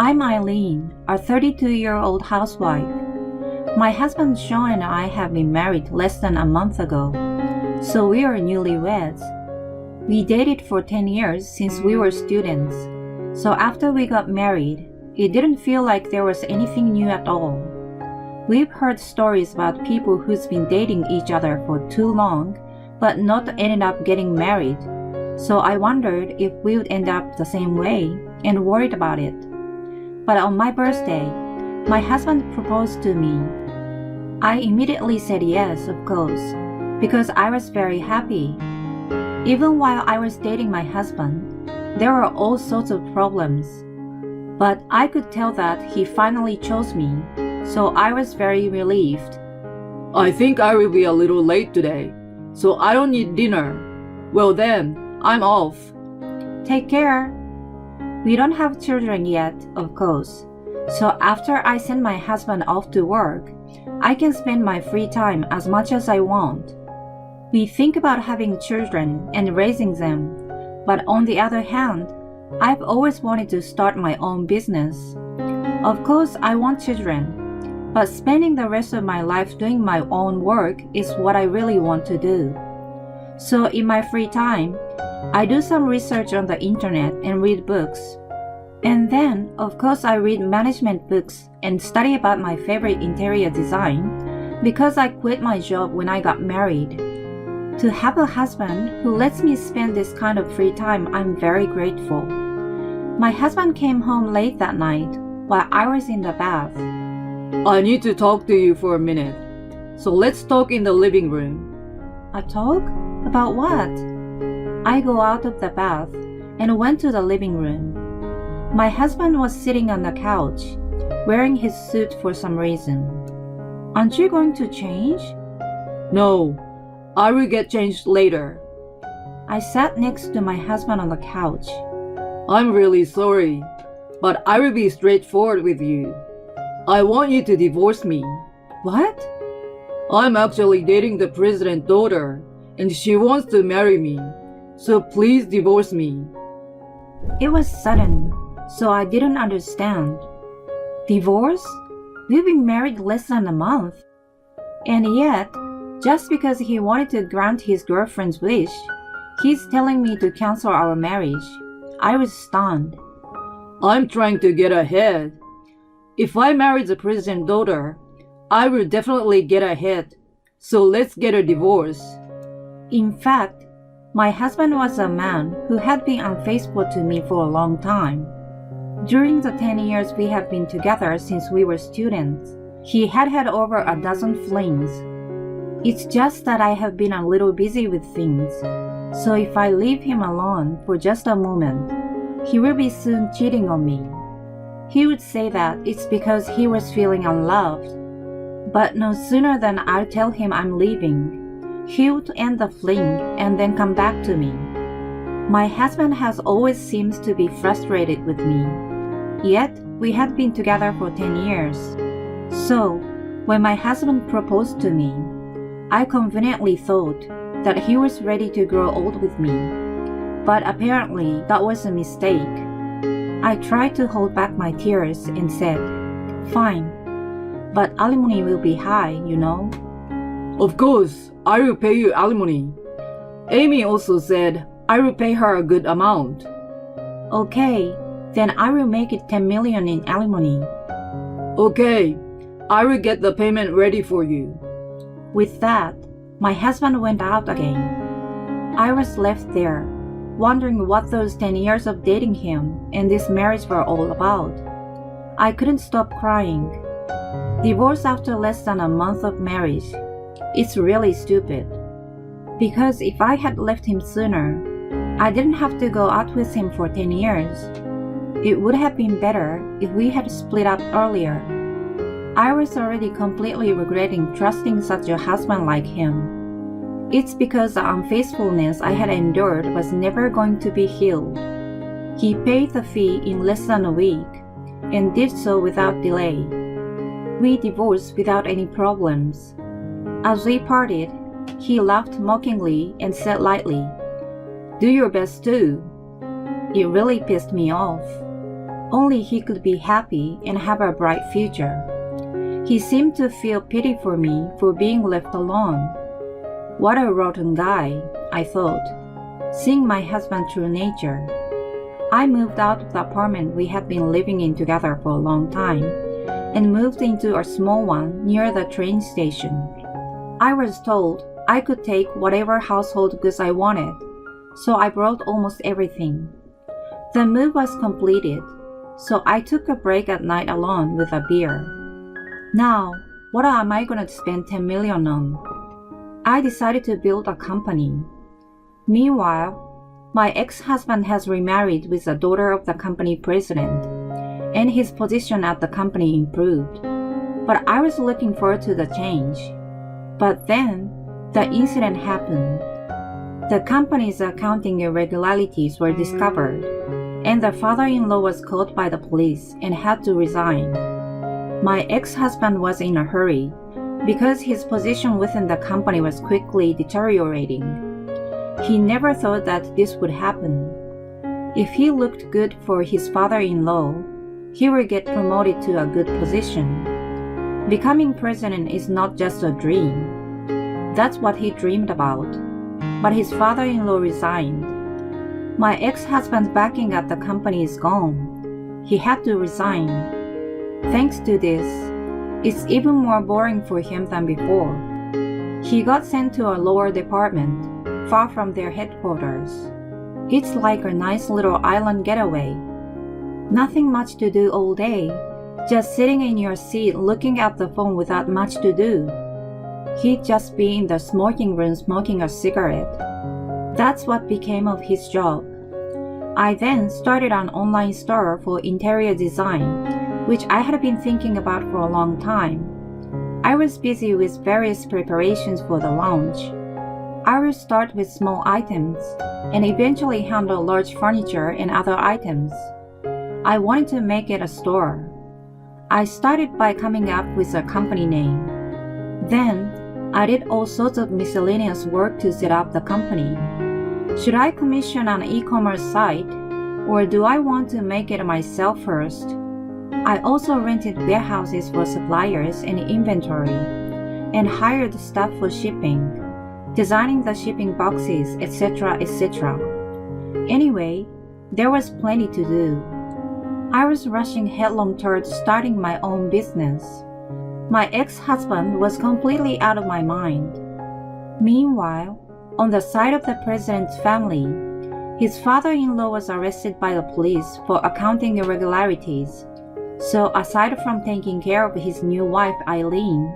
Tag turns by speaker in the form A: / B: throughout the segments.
A: I'm Eileen, a 32-year-old housewife. My husband Sean and I have been married less than a month ago, so we are newlyweds. We dated for 10 years since we were students, so after we got married, it didn't feel like there was anything new at all. We've heard stories about people who's been dating each other for too long, but not ended up getting married, so I wondered if we would end up the same way and worried about it. But on my birthday, my husband proposed to me. I immediately said yes, of course, because I was very happy. Even while I was dating my husband, there were all sorts of problems. But I could tell that he finally chose me, so I was very relieved.
B: I think I will be a little late today, so I don't need dinner. Well then, I'm off.
A: Take care. We don't have children yet, of course, so after I send my husband off to work, I can spend my free time as much as I want. We think about having children and raising them, but on the other hand, I've always wanted to start my own business. Of course, I want children, but spending the rest of my life doing my own work is what I really want to do. So in my free time, I do some research on the internet and read books. And then, of course, I read management books and study about my favorite interior design because I quit my job when I got married. To have a husband who lets me spend this kind of free time, I'm very grateful. My husband came home late that night while I was in the bath.
B: I need to talk to you for a minute, so let's talk in the living room.
A: A talk? About what? I go out of the bath and went to the living room. My husband was sitting on the couch, wearing his suit for some reason. Aren't you going to change?
B: No, I will get changed later.
A: I sat next to my husband on the couch.
B: I'm really sorry, but I will be straightforward with you. I want you to divorce me.
A: What?
B: I'm actually dating the president's daughter, and she wants to marry me, so please divorce me.
A: It was sudden, so I didn't understand. Divorce? We've been married less than a month. And yet, just because he wanted to grant his girlfriend's wish, he's telling me to cancel our marriage. I was stunned.
B: I'm trying to get ahead. If I marry the president's daughter, I will definitely get ahead, so let's get a divorce.
A: In fact, my husband was a man who had been unfaithful to me for a long time. During the 10 years we have been together since we were students, he had had over a dozen flings. It's just that I have been a little busy with things, so if I leave him alone for just a moment, he will be soon cheating on me. He would say that it's because he was feeling unloved, but no sooner than I'll tell him I'm leaving, he would end the fling and then come back to me. My husband has always seemed to be frustrated with me, yet we had been together for 10 years. So, when my husband proposed to me, I conveniently thought that he was ready to grow old with me, but apparently that was a mistake. I tried to hold back my tears and said, "Fine, but alimony will be high, you know."
B: Of course, I will pay you alimony. Amy also said I will pay her a good amount.
A: Okay, then I will make it 10 million in alimony.
B: Okay, I will get the payment ready for you.
A: With that, my husband went out again. I was left there, wondering what those 10 years of dating him and this marriage were all about. I couldn't stop crying. Divorce after less than a month of marriage. It's really stupid. Because if I had left him sooner, I didn't have to go out with him for 10 years. It would have been better if we had split up earlier. I was already completely regretting trusting such a husband like him. It's because the unfaithfulness I had endured was never going to be healed. He paid the fee in less than a week, and did so without delay. We divorced without any problems. As we parted, he laughed mockingly and said lightly, "Do your best too." It really pissed me off. Only he could be happy and have a bright future. He seemed to feel pity for me for being left alone. What a rotten guy, I thought, seeing my husband's true nature. I moved out of the apartment we had been living in together for a long time and moved into a small one near the train station. I was told I could take whatever household goods I wanted, so I brought almost everything. The move was completed, so I took a break at night alone with a beer. Now, what am I going to spend $10 million on? I decided to build a company. Meanwhile, my ex-husband has remarried with the daughter of the company president, and his position at the company improved. But I was looking forward to the change. But then, the incident happened. The company's accounting irregularities were discovered, and the father-in-law was caught by the police and had to resign. My ex-husband was in a hurry because his position within the company was quickly deteriorating. He never thought that this would happen. If he looked good for his father-in-law, he would get promoted to a good position. Becoming president is not just a dream. That's what he dreamed about. But his father-in-law resigned. My ex-husband's backing at the company is gone. He had to resign. Thanks to this, it's even more boring for him than before. He got sent to a lower department, far from their headquarters. It's like a nice little island getaway. Nothing much to do all day, just sitting in your seat looking at the phone without much to do. He'd just be in the smoking room smoking a cigarette. That's what became of his job. I then started an online store for interior design, which I had been thinking about for a long time. I was busy with various preparations for the launch. I will start with small items and eventually handle large furniture and other items. I wanted to make it a store. I started by coming up with a company name. Then, I did all sorts of miscellaneous work to set up the company. Should I commission an e-commerce site, or do I want to make it myself first? I also rented warehouses for suppliers and inventory, and hired staff for shipping, designing the shipping boxes, etc., etc. Anyway, there was plenty to do. I was rushing headlong towards starting my own business. My ex-husband was completely out of my mind. Meanwhile, on the side of the president's family, his father-in-law was arrested by the police for accounting irregularities. So aside from taking care of his new wife Eileen,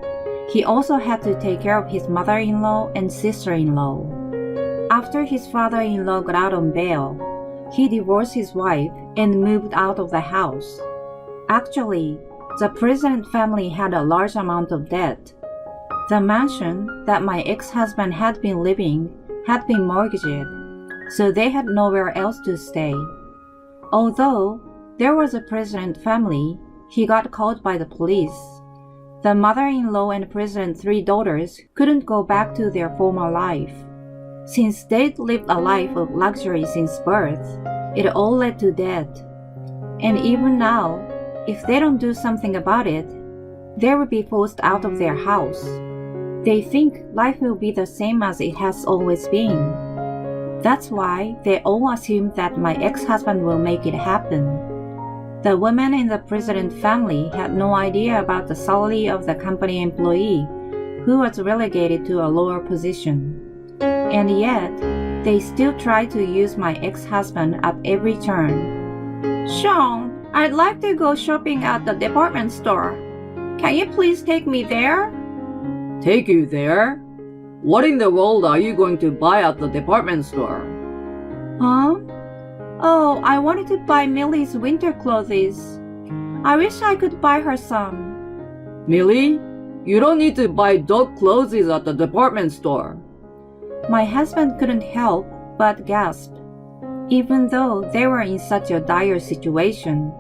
A: he also had to take care of his mother-in-law and sister-in-law. After his father-in-law got out on bail, he divorced his wife and moved out of the house. Actually, the president family had a large amount of debt. The mansion that my ex-husband had been living had been mortgaged, so they had nowhere else to stay. Although there was a president family, he got caught by the police. The mother-in-law and president's 3 daughters couldn't go back to their former life. Since they'd lived a life of luxury since birth, it all led to debt. And even now, if they don't do something about it, they will be forced out of their house. They think life will be the same as it has always been. That's why they all assume that my ex-husband will make it happen. The women in the president family had no idea about the salary of the company employee, who was relegated to a lower position. And yet, they still try to use my ex-husband at every turn. Sean, I'd like to go shopping at the department store. Can you please take me there?
B: Take you there? What in the world are you going to buy at the department store?
A: Huh? Oh, I wanted to buy Millie's winter clothes. I wish I could buy her some.
B: Millie, you don't need to buy dog clothes at the department store.
A: My husband couldn't help but gasp. Even though they were in such a dire situation,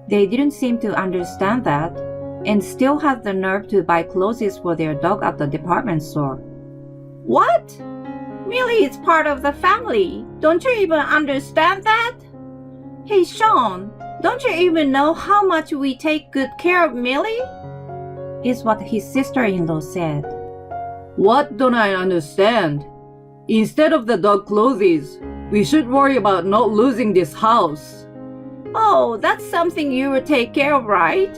A: they didn't seem to understand that and still had the nerve to buy clothes for their dog at the department store. What? Millie is part of the family. Don't you even understand that? Hey, Sean, Don't you even know how much we take good care of Millie? Is what his sister-in-law said.
B: What don't I understand? Instead of the dog clothes, we should worry about not losing this house.
A: Oh, that's something you will take care of, right?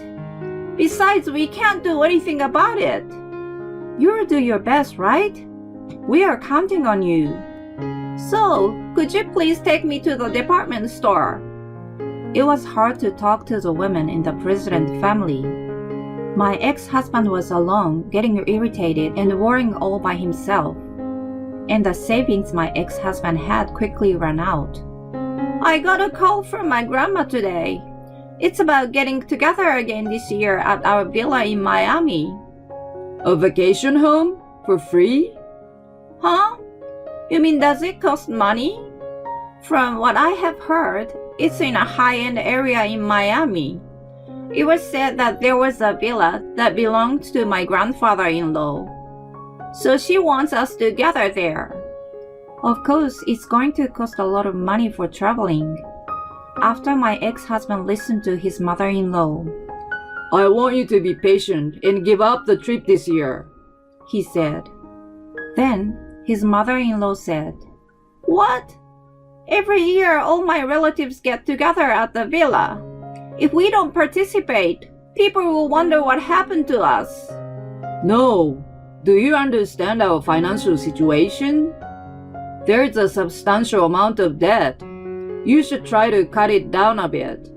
A: Besides, we can't do anything about it. You'll do your best, right? We are counting on you. So, could you please take me to the department store? It was hard to talk to the women in the president family. My ex-husband was alone, getting irritated and worrying all by himself. And the savings my ex-husband had quickly ran out. I got a call from my grandma today. It's about getting together again this year at our villa in Miami.
B: A vacation home? For free?
A: Huh? You mean does it cost money? From what I have heard, it's in a high-end area in Miami. It was said that there was a villa that belonged to my grandfather-in-law. So she wants us to gather there. Of course, it's going to cost a lot of money for traveling. After my ex-husband listened to his mother-in-law,
B: I want you to be patient and give up the trip this year,
A: he said. Then his mother-in-law said, What? Every year all my relatives get together at the villa. If we don't participate, people will wonder what happened to us.
B: No. Do you understand our financial situation? There is a substantial amount of debt. You should try to cut it down a bit.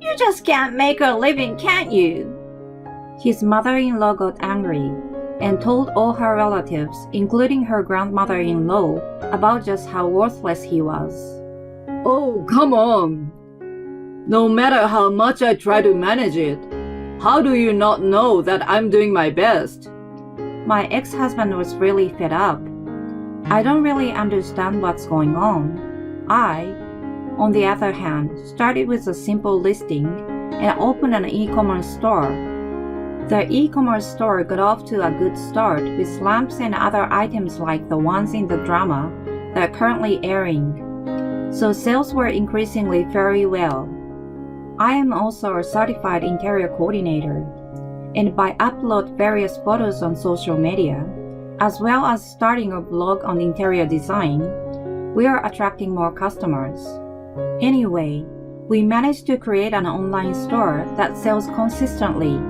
A: You just can't make a living, can't you? His mother-in-law got angry and told all her relatives, including her grandmother-in-law, about just how worthless he was.
B: Oh, come on. No matter how much I try to manage it, how do you not know that I'm doing my best?
A: My ex-husband was really fed up. I don't really understand what's going on. I, on the other hand, started with a simple listing and opened an e-commerce store. The e-commerce store got off to a good start with lamps and other items like the ones in the drama that are currently airing. So sales were increasingly very well. I am also a certified interior coordinator, and I upload various photos on social media, as well as starting a blog on interior design, we are attracting more customers. Anyway, we managed to create an online store that sells consistently.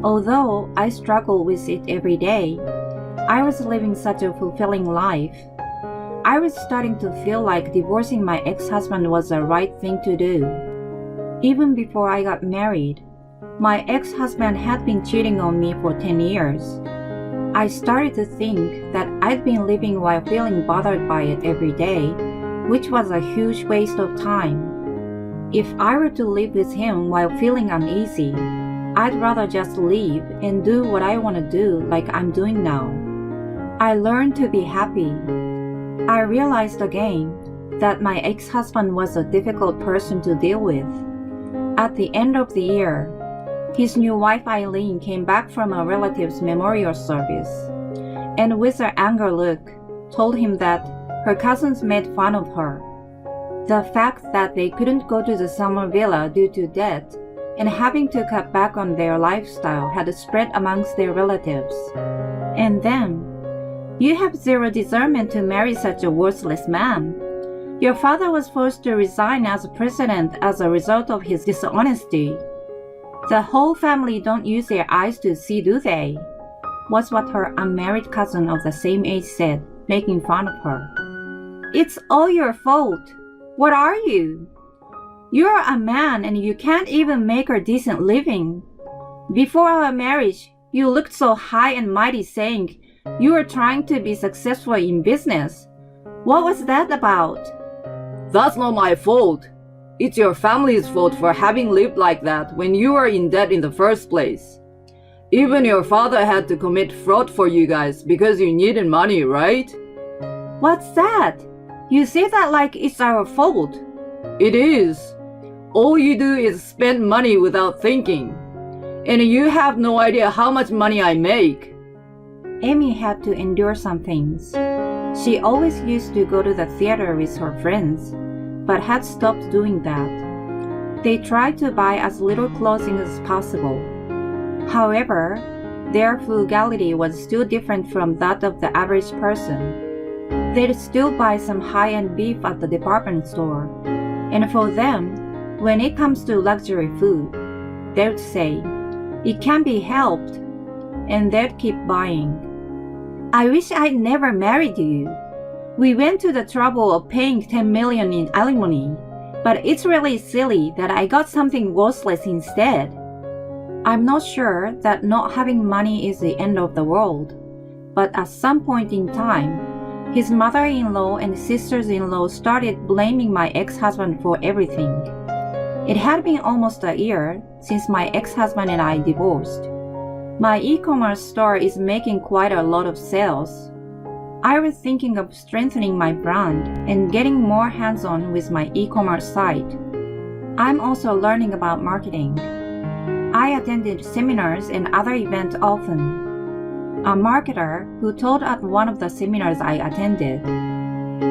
A: Although I struggle with it every day, I was living such a fulfilling life. I was starting to feel like divorcing my ex-husband was the right thing to do. Even before I got married, my ex-husband had been cheating on me for 10 years. I started to think that I'd been living while feeling bothered by it every day, which was a huge waste of time. If I were to live with him while feeling uneasy, I'd rather just leave and do what I want to do like I'm doing now. I learned to be happy. I realized again that my ex-husband was a difficult person to deal with. At the end of the year, his new wife Eileen came back from a relative's memorial service, and with an angry look, told him that her cousins made fun of her. The fact that they couldn't go to the summer villa due to debt and having to cut back on their lifestyle had spread amongst their relatives. And then, you have zero discernment to marry such a worthless man. Your father was forced to resign as president as a result of his dishonesty. The whole family don't use their eyes to see, do they? Was what her unmarried cousin of the same age said, making fun of her. It's all your fault. What are you? You're a man and you can't even make a decent living. Before our marriage, you looked so high and mighty saying you were trying to be successful in business. What was that about?
B: That's not my fault. It's your family's fault for having lived like that when you were in debt in the first place. Even your father had to commit fraud for you guys because you needed money, right?
A: What's that? You say that like it's our fault.
B: It is. All you do is spend money without thinking. And you have no idea how much money I make.
A: Amy had to endure some things. She always used to go to the theater with her friends, but had stopped doing that. They try to buy as little clothing as possible. However, their frugality was still different from that of the average person. They'd still buy some high-end beef at the department store. And for them, when it comes to luxury food, they'd say, "It can't be helped," and they'd keep buying. I wish I'd never married you. We went to the trouble of paying $10 million in alimony, but it's really silly that I got something worthless instead. I'm not sure that not having money is the end of the world, but at some point in time, his mother-in-law and sisters-in-law started blaming my ex-husband for everything. It had been almost a year since my ex-husband and I divorced. My e-commerce store is making quite a lot of sales. I was thinking of strengthening my brand and getting more hands-on with my e-commerce site. I'm also learning about marketing. I attended seminars and other events often. A marketer who taught at one of the seminars I attended.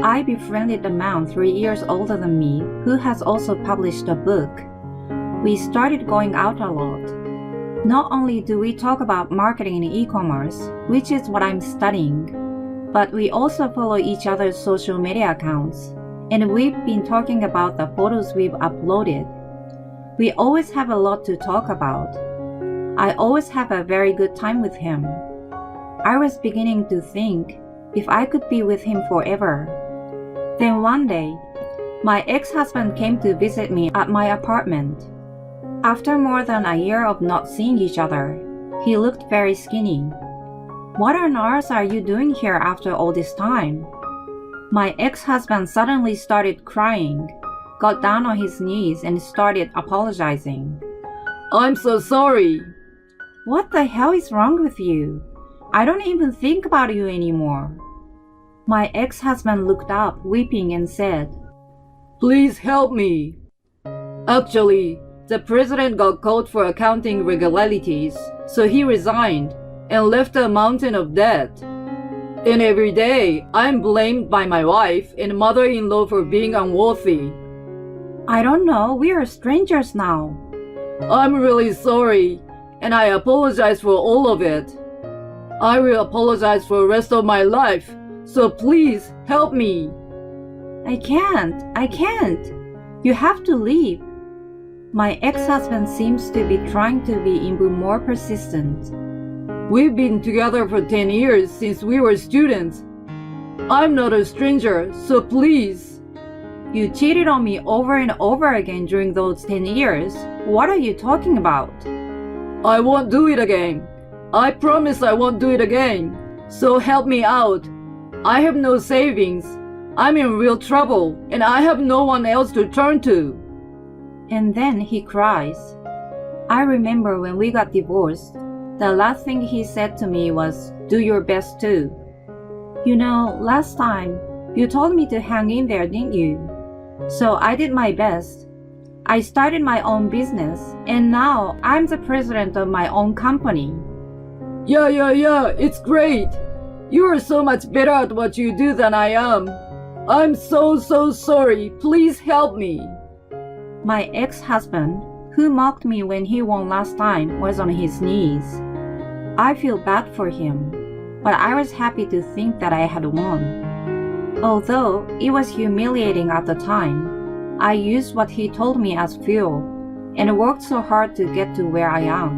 A: I befriended a man 3 years older than me who has also published a book. We started going out a lot. Not only do we talk about marketing and e-commerce, which is what I'm studying, but we also follow each other's social media accounts, and we've been talking about the photos we've uploaded. We always have a lot to talk about. I always have a very good time with him. I was beginning to think if I could be with him forever. Then one day, my ex-husband came to visit me at my apartment. After more than a year of not seeing each other, he looked very skinny. "What on earth are you doing here after all this time?" My ex-husband suddenly started crying, got down on his knees and started apologizing.
B: "I'm so sorry."
A: "What the hell is wrong with you? I don't even think about you anymore." My ex-husband looked up, weeping, and said,
B: "Please help me. Actually, the president got caught for accounting irregularities, so he resigned and left a mountain of debt. And every day, I'm blamed by my wife and mother-in-law for being unworthy."
A: "I don't know, we are strangers now."
B: "I'm really sorry, and I apologize for all of it. I will apologize for the rest of my life, so please help me."
A: I can't. You have to leave." My ex-husband seems to be trying to be even more persistent.
B: "We've been together for 10 years since we were students. I'm not a stranger, so please."
A: "You cheated on me over and over again during those 10 years. What are you talking about?"
B: "I won't do it again. I promise I won't do it again. So help me out. I have no savings. I'm in real trouble, and I have no one else to turn to."
A: And then he cries. I remember when we got divorced, the last thing he said to me was, "Do your best too." You know, last time, you told me to hang in there, didn't you? So I did my best. I started my own business, and now I'm the president of my own company.
B: Yeah, it's great. You are so much better at what you do than I am. I'm so sorry. Please help me."
A: My ex-husband, who mocked me when he won last time, was on his knees. I feel bad for him, but I was happy to think that I had won. Although it was humiliating at the time, I used what he told me as fuel and worked so hard to get to where I am.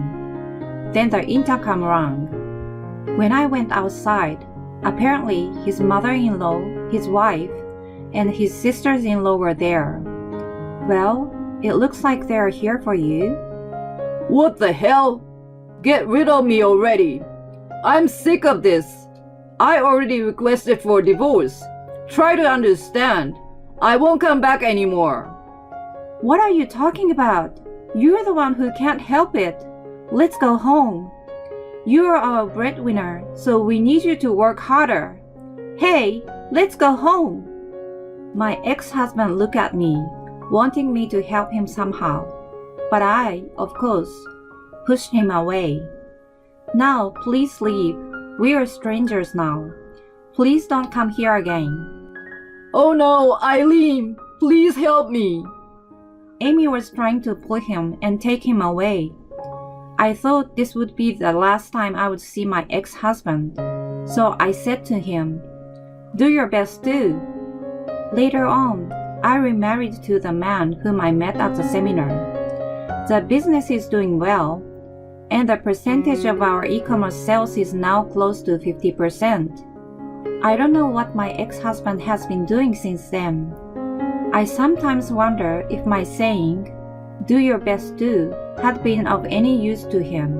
A: Then the intercom rang. When I went outside, apparently his mother-in-law, his wife, and his sisters-in-law were there. "Well, it looks like they're here for you."
B: "What the hell? Get rid of me already. I'm sick of this. I already requested for divorce. Try to understand. I won't come back anymore."
A: "What are you talking about? You're the one who can't help it. Let's go home. You're our breadwinner, so we need you to work harder. Hey, let's go home." My ex-husband looked at me, wanting me to help him somehow, but I, of course, pushed him away. "Now, please leave. We are strangers now. Please don't come here again."
B: "Oh no, Eileen, please help me."
A: Amy was trying to pull him and take him away. I thought this would be the last time I would see my ex-husband, so I said to him, "Do your best too." Later on, I remarried to the man whom I met at the seminar. The business is doing well, and the percentage of our e-commerce sales is now close to 50%. I don't know what my ex-husband has been doing since then. I sometimes wonder if my saying, "Do your best too," had been of any use to him.